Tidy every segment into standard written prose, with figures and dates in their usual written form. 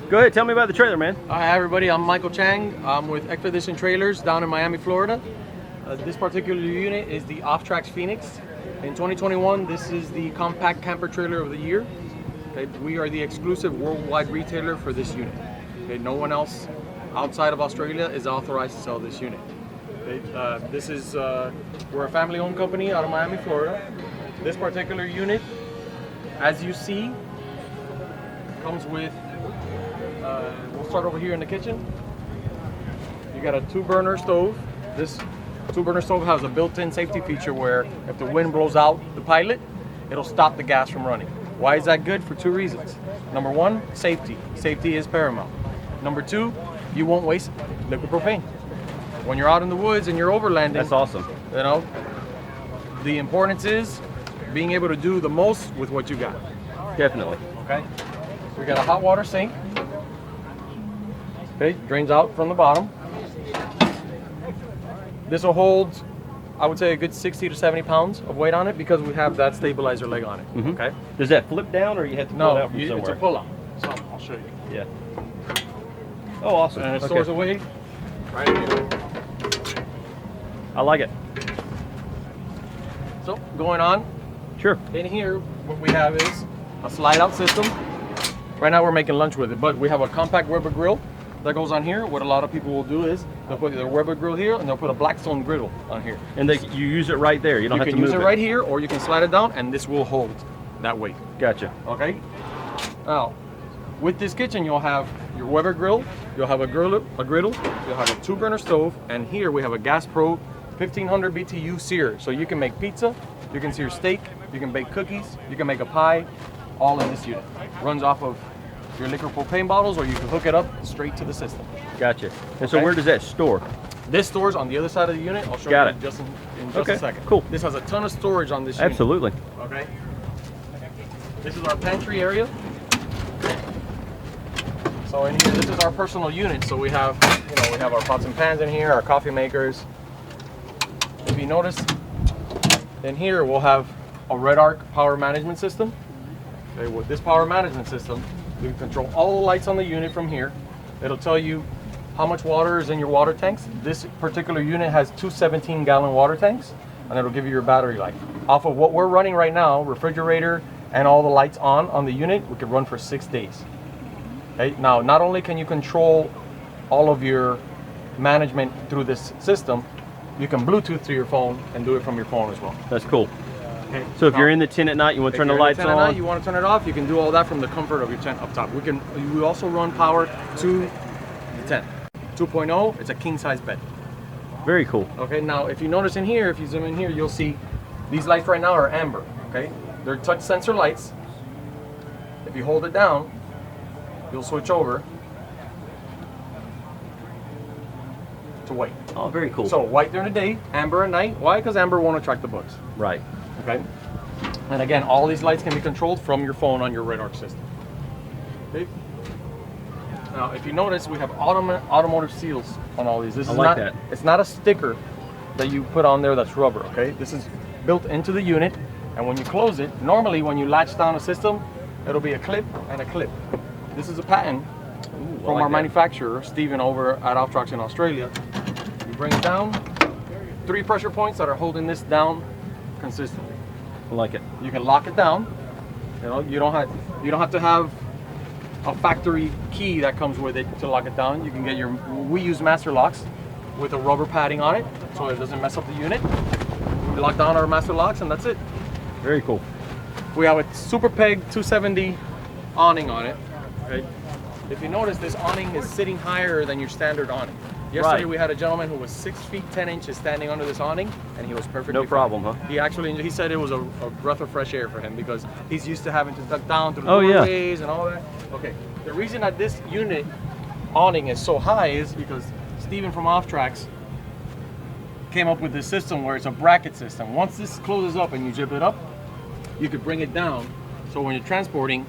Go ahead, tell me about the trailer, man. Hi everybody, I'm Michael Chang. I'm with Expedition Trailers down in Miami, Florida. This particular unit is the Offtrax Feenix. In 2021, this is the compact camper trailer of the year. Okay, we are the exclusive worldwide retailer for this unit. Okay, no one else outside of Australia is authorized to sell this unit. Okay, we're a family-owned company out of Miami, Florida. This particular unit, as you see, comes with, we'll start over here in the kitchen. You got a 2-burner stove. This 2-burner stove has a built-in safety feature where if the wind blows out the pilot, it'll stop the gas from running. Why is that good? For 2 reasons. Number 1, safety. Safety is paramount. Number 2, you won't waste liquid propane. When you're out in the woods and you're overlanding, That's awesome. You know, the importance is being able to do the most with what you got. Definitely. Okay. We got a hot water sink. Okay, drains out from the bottom. This will hold, I would say, a good 60 to 70 pounds of weight on it because we have that stabilizer leg on it. Okay. Does that flip down, or you have to pull it out from somewhere? It's a pull-out. So I'll show you. Yeah. Oh, awesome. And it stores away right in here. I like it. So going on. Sure. In here, what we have is a slide-out system. Right now we're making lunch with it, but we have a compact Weber grill that goes on here. What a lot of people will do is they'll put their Weber grill here and they'll put a Blackstone griddle on here. And you use it right there. You don't have to move it. You can use it right here, or you can slide it down, and this will hold that weight. Gotcha. Okay. Now, with this kitchen, you'll have your Weber grill, you'll have a griddle, you'll have a 2-burner stove, and here we have a Gas Pro 1500 BTU sear. So you can make pizza, you can sear steak, you can bake cookies, you can make a pie, all in this unit. Runs off of your liquid propane bottles, or you can hook it up straight to the system. Gotcha. And so where does that store? This stores on the other side of the unit. I'll show you in just a second. Cool. This has a ton of storage on this unit. Absolutely. Okay. This is our pantry area. So in here, this is our personal unit. So we have, we have our pots and pans in here, our coffee makers. If you notice, in here we'll have a Red Arc power management system. Okay, with this power management system, you can control all the lights on the unit from here. It'll tell you how much water is in your water tanks. This particular unit has 2 17-gallon water tanks, and it'll give you your battery life. Off of what we're running right now, refrigerator and all the lights on the unit, we could run for 6 days. Okay, now not only can you control all of your management through this system, you can Bluetooth to your phone and do it from your phone as well. That's cool. Okay. So if you're in the tent at night, you want to turn the lights on? Night, you want to turn it off, you can do all that from the comfort of your tent up top. We also run power to the tent. 2.0, it's a king-size bed. Very cool. Okay, now if you notice in here, if you zoom in here, you'll see these lights right now are amber. Okay, they're touch sensor lights. If you hold it down, you'll switch over to white. Oh, very cool. So white during the day, amber at night. Why? Because amber won't attract the bugs. Right. Okay. And again, all these lights can be controlled from your phone on your Red Arc system. Okay. Now, if you notice, we have automotive seals on all these. This is like that. It's not a sticker that you put on there that's rubber. Okay. This is built into the unit, and when you close it, normally when you latch down a system, it'll be a clip and a clip. This is a patent from our manufacturer, Steven, over at Offtrax in Australia. You bring it down, 3 pressure points that are holding this down consistently. I like it. You can lock it down. You don't have to have a factory key that comes with it to lock it down. You can get we use master locks with a rubber padding on it so it doesn't mess up the unit. We lock down our master locks and that's it. Very cool. We have a Super Peg 270 awning on it. Okay. If you notice, this awning is sitting higher than your standard awning. Yesterday we had a gentleman who was 6 feet 10 inches standing under this awning, and he was perfectly no problem, fine. huh? He said it was a breath of fresh air for him because he's used to having to duck down through the doorways and all that. Okay, the reason that this unit awning is so high is because Steven from Offtrax came up with this system where it's a bracket system. Once this closes up and you zip it up, you could bring it down so when you're transporting,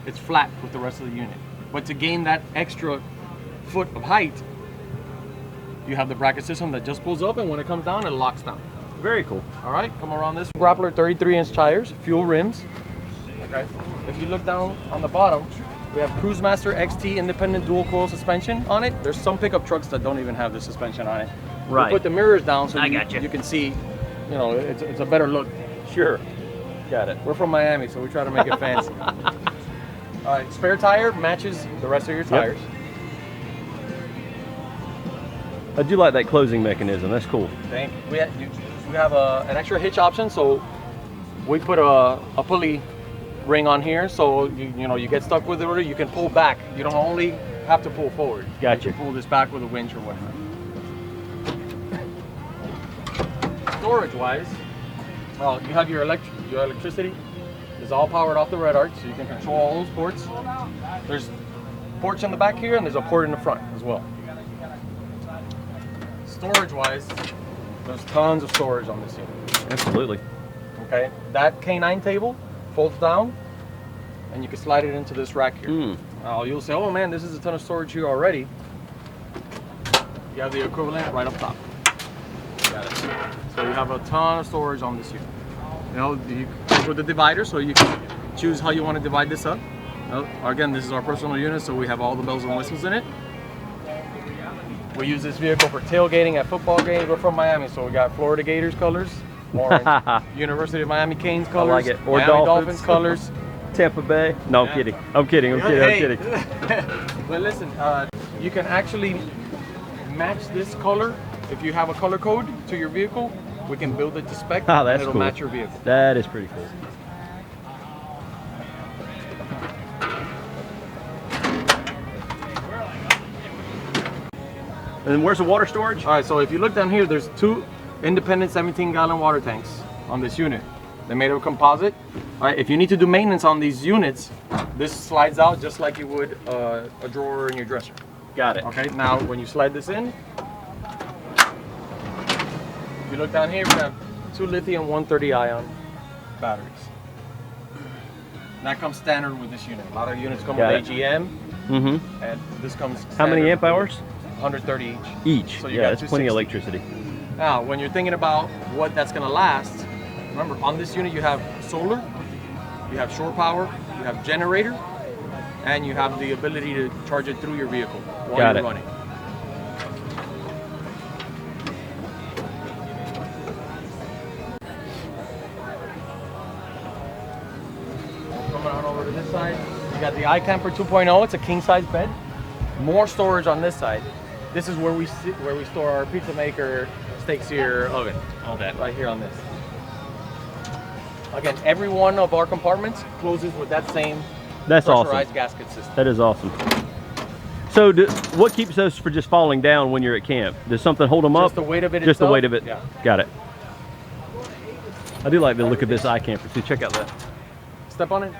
it's flat with the rest of the unit. But to gain that extra foot of height, you have the bracket system that just pulls up, and when it comes down, it locks down. Very cool. All right, come around this. Grappler 33-inch tires, fuel rims. Okay. If you look down on the bottom, We have Cruise Master XT independent dual coil suspension on it. There's some pickup trucks that don't even have the suspension on it. Right. We put the mirrors down so you gotcha. can see, you know, it's a better look. Sure. Got it. We're from Miami, so we try to make it fancy. All right, spare tire matches the rest of your tires. I do like that closing mechanism. That's cool. Thank you. We have an extra hitch option, so we put a pulley ring on here, so you know you get stuck with it, you can pull back. You don't only have to pull forward. Gotcha. You can pull this back with a winch or whatnot. Storage-wise, well, you have your electricity. It's all powered off the red arch, so you can control all those ports. There's ports in the back here, and there's a port in the front as well. Storage-wise, there's tons of storage on this unit. Absolutely. Okay, that K9 table folds down, and you can slide it into this rack here. Now you'll say, "Oh man, this is a ton of storage here already." You have the equivalent right up top. Got it. So you have a ton of storage on this unit. You know, you come with the divider, so you can choose how you want to divide this up. Again, this is our personal unit, so we have all the bells and whistles in it. We use this vehicle for tailgating at football games. We're from Miami, so we got Florida Gators colors, orange, University of Miami Canes colors, I like it. Or Miami Dolphins colors. Tampa Bay. No, I'm kidding. I'm kidding. I'm kidding. But listen, you can actually match this color. If you have a color code to your vehicle, we can build it to spec, Oh, that's and it'll cool. match your vehicle. That is pretty cool. And then where's the water storage? All right, so if you look down here, there's two independent 17-gallon water tanks on this unit. They're made of composite. All right, if you need to do maintenance on these units, this slides out just like you would a drawer in your dresser. Got it. Okay, now when you slide this in, if you look down here, we have 2 lithium 130-ion batteries. That comes standard with this unit. A lot of units come Got with AGM, and this comes How many standard amp hours? 130 each. Each. So you Yeah, got that's plenty of 260. electricity. Now, when you're thinking about what that's going to last, remember on this unit you have solar, you have shore power, you have generator, and you have the ability to charge it through your vehicle while Got you're it. running. Coming on over to this side, you got the iCamper 2.0. It's a king-size bed. More storage on this side. This is where we store our pizza maker, steak sear, oven, all that right here on this. Again, every one of our compartments closes with that same That's pressurized awesome. gasket system. That is awesome. So what keeps those from just falling down when you're at camp? Does something hold them up? Just the weight of it Just the itself? weight of it? Yeah. Got it. I do like the look of this iCamper too. Check out that. Step on it.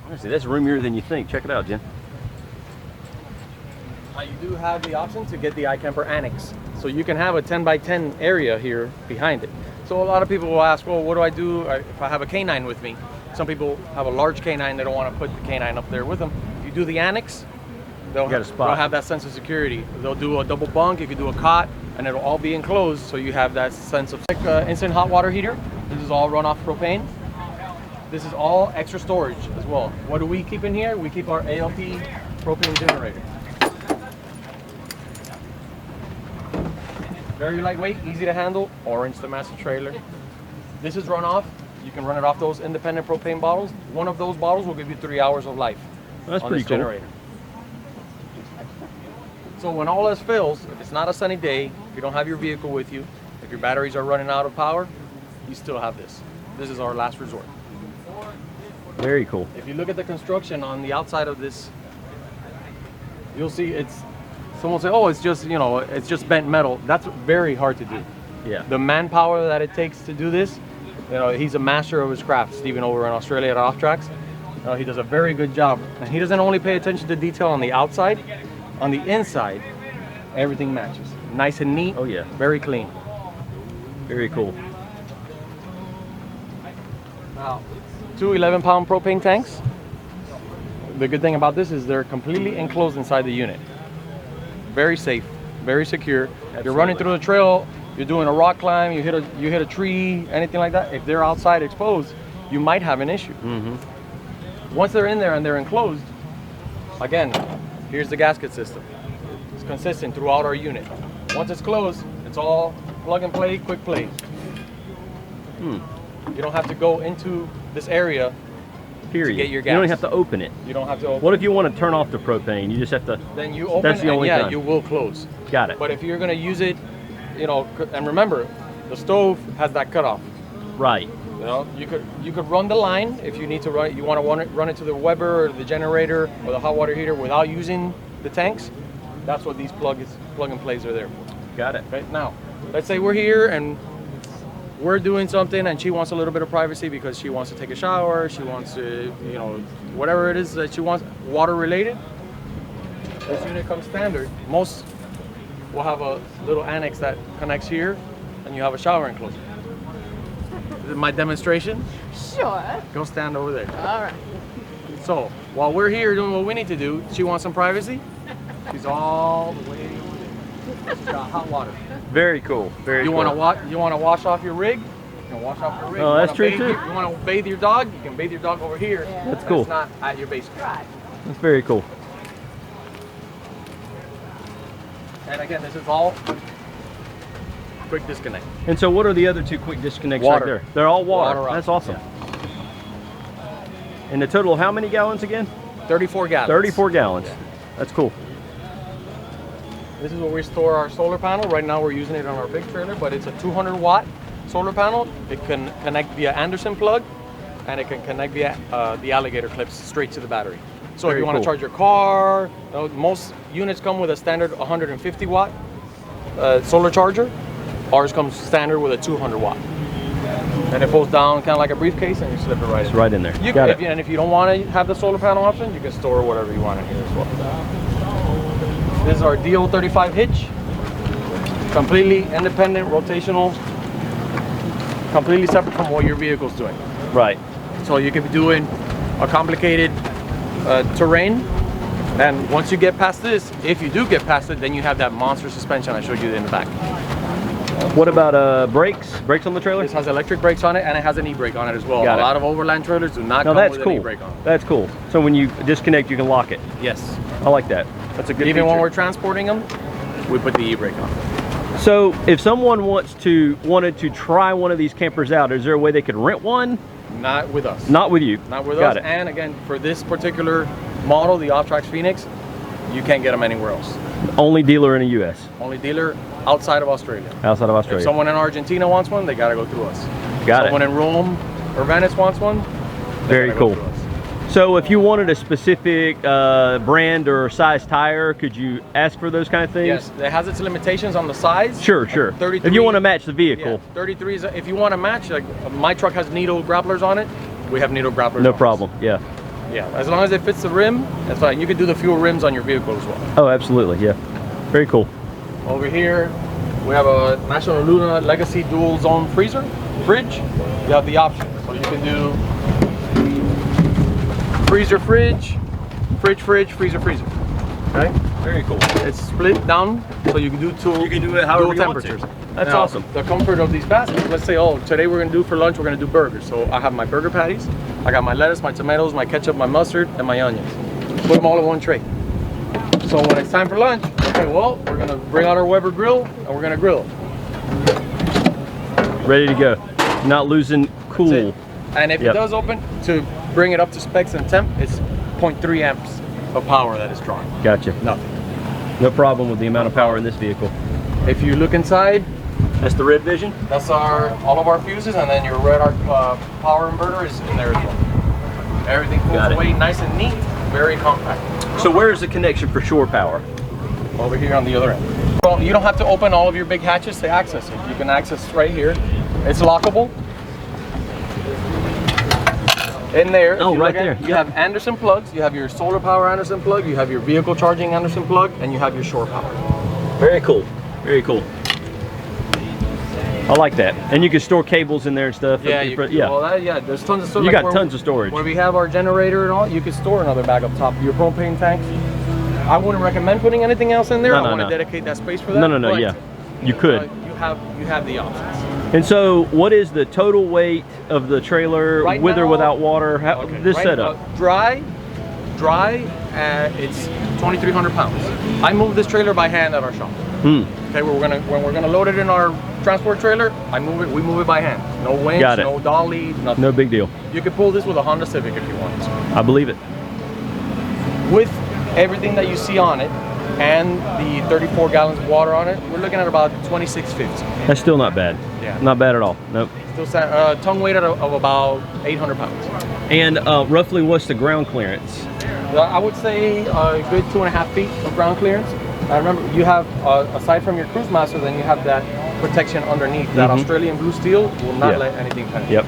Honestly, that's roomier than you think. Check it out, Jen. You do have the option to get the iCamper Annex. So you can have a 10 by 10 area here behind it. So a lot of people will ask, well, what do I do if I have a K9 with me? Some people have a large K9, they don't want to put the K9 up there with them. If you do the Annex, they'll have that sense of security. They'll do a double bunk, you can do a cot, and it'll all be enclosed, so you have that sense of instant hot water heater. This is all run off propane. This is all extra storage as well. What do we keep in here? We keep our ALP propane generator. Very lightweight, easy to handle, orange the master trailer. This is run off. You can run it off those independent propane bottles. One of those bottles will give you 3 hours of life. That's on pretty this cool. generator. So when all else fails, if it's not a sunny day, if you don't have your vehicle with you, if your batteries are running out of power, you still have this. This is our last resort. Very cool. If you look at the construction on the outside of this, you'll see someone will say, oh, it's just, it's just bent metal. That's very hard to do. Yeah. The manpower that it takes to do this, he's a master of his craft, Stephen over in Australia at Offtrax. He does a very good job. And he doesn't only pay attention to detail on the outside, on the inside, everything matches. Nice and neat. Oh yeah. Very clean. Very cool. Now, 2 11-pound propane tanks. The good thing about this is they're completely enclosed inside the unit. Very safe, very secure. If you're running through the trail, you're doing a rock climb, you hit a tree, anything like that, if they're outside exposed, you might have an issue. Once they're in there and they're enclosed, again, here's the gasket system. It's consistent throughout our unit. Once it's closed, it's all plug and play, quick play. You don't have to go into this area Period. to get your gas. You don't have to open it. You don't have to open. What if you want to turn off the propane? You just have to. Then you open That's the and only yeah, time. you will close. Got it. But if you're gonna use it, you know, and remember, the stove has that cutoff. Right. You know, you could run the line if you need to run it. You want to run it to the Weber or the generator or the hot water heater without using the tanks. That's what these plug and plays are there for. Got it. Right now, let's say we're here and we're doing something, and she wants a little bit of privacy because she wants to take a shower. She wants to, you know, whatever it is that she wants, water related. This unit comes standard. Most will have a little annex that connects here, and you have a shower enclosure. This is my demonstration. Sure. Go stand over there. All right. So while we're here doing what we need to do, she wants some privacy. She's all the way over there. She's got hot water. Very cool. Very You cool. want to wash off your rig? You can wash off your rig. Oh, You that's wanna true bathe too. You want to bathe your dog? You can bathe your dog over here. Yeah. That's cool. It's not at your basement. Right. That's very cool. And again, this is all quick disconnect. And so, what are the other two quick disconnects Water. right there? They're all water. Water up. That's awesome. And the total, how many gallons again? 34 gallons. 34 gallons. Yeah. That's cool. This is where we store our solar panel. Right now we're using it on our big trailer, but it's a 200 watt solar panel. It can connect via Anderson plug, and it can connect via the alligator clips straight to the battery. So Very if you want cool. to charge your car, most units come with a standard 150 watt solar charger. Ours comes standard with a 200 watt. And it pulls down kind of like a briefcase, and you slip it right It's in. right in there. You Got can, it. and if you don't want to have the solar panel option, you can store whatever you want in here as well. This is our DO35 hitch. Completely independent, rotational, completely separate from what your vehicle's doing. Right. So you could be doing a complicated terrain, and once you get past this, if you do get past it, then you have that monster suspension I showed you in the back. What about brakes? Brakes on the trailer? This has electric brakes on it, and it has an e-brake on it as well. Got A it. lot of Overland trailers do not No, come that's with cool. an e-brake on it. That's cool. So when you disconnect, you can lock it. Yes. I like that. That's a good Even feature. when we're transporting them, we put the e-brake on. So if someone wanted to try one of these campers out, is there a way they could rent one? Not with us. Not with you. Not with Got us. it. And again, for this particular model, the Offtrax Feenix, you can't get them anywhere else. Only dealer in the U.S. Only dealer outside of Australia. outside of If Australia. someone in Argentina wants one, they gotta go through us. Got Someone it. in Rome or Venice wants one, they Very gotta go cool. through us. So if you wanted a specific brand or size tire, could you ask for those kind of things? Yes, it has its limitations on the size. Sure, sure. 33 If you want to match the Yeah, vehicle, 33 is, if you want to match, like my truck has needle grapplers on it, we have needle grapplers no on problem. Yeah. ours. Yeah, as long as it fits the rim, that's fine. You can do the fuel rims on your vehicle as well. Oh, absolutely. Yeah. Very cool. Over here, we have a National Luna Legacy dual zone fridge. You have the option, so you can do freezer, fridge, freezer, freezer. Okay, Very cool. it's split down, so you can do You can do it however dual you want to. temperatures. That's Now, awesome. The comfort of these baskets. Let's say, oh, today we're gonna do for lunch, we're gonna do burgers. So I have my burger patties, I got my lettuce, my tomatoes, my ketchup, my mustard, and my onions. Put them all in one tray. So when it's time for lunch, okay, well, we're gonna bring out our Weber grill and we're gonna grill. Ready to go. Not losing cool. That's it. And if Yep. it does open, to bring it up to specs and temp, it's 0.3 amps of power that is drawn. Gotcha. Nothing. No problem with the amount of power in this vehicle. If you look inside, That's the red vision. that's all of our fuses, and then your red arc power inverter is in there as well. Everything pulls Got it. away nice and neat, very compact. So where is the connection for shore power? Over here on the other end. Well, you don't have to open all of your big hatches to access it. You can access right here. It's lockable. In there, if Oh, you right look at- there. You have Anderson plugs. You have your solar power Anderson plug. You have your vehicle charging Anderson plug, and you have your shore power. Very cool. Very cool. I like that. And you can store cables in there and stuff. Yeah, For- you can, yeah. Well, there's tons of stuff. You like got tons of storage. Where we have our generator and all, you can store another bag up top. Your propane tanks. I wouldn't recommend putting anything else in there. No, I no, want to no. dedicate that space for that. No, no, no. but, Yeah, you could. You have the options. And so, what is the total weight of the trailer Right with or now- without water? How, Okay, this right setup? now, dry, it's 2,300 pounds. I move this trailer by hand at our shop. Okay, when we're gonna load it in our transport trailer, we move it by hand. No winch, Got it. no dolly, nothing. No big deal. You could pull this with a Honda Civic if you want. I believe it. With everything that you see on it and the 34 gallons of water on it, we're looking at about 2650. That's still not bad. Yeah. Not bad at all. Nope. Still tongue weight of about 800 pounds. And roughly, what's the ground clearance? I would say a good 2.5 feet of ground clearance. I remember you have, aside from your cruise master, then you have that protection underneath. That Australian blue steel will not let anything penetrate. Yep.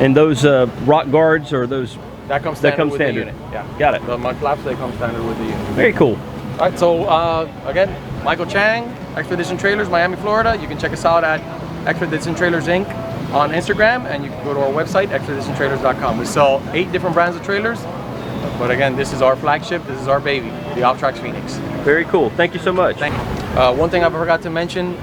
And those rock guards or those That comes standard with standard. the unit. Yeah. Got it. The mud flaps, they come standard with the unit. Very cool. All right, so again, Michael Chang, Expedition Trailers, Miami, Florida. You can check us out at Expedition Trailers Inc. on Instagram, and you can go to our website, expeditiontrailers.com. We sell 8 different brands of trailers, but again, this is our flagship, this is our baby, the Offtrax Feenix. Very cool. Thank you so much. Thank you. One thing I forgot to mention,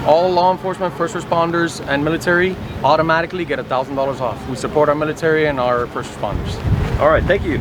all law enforcement, first responders, and military automatically get $1,000 off. We support our military and our first responders. All right. Thank you.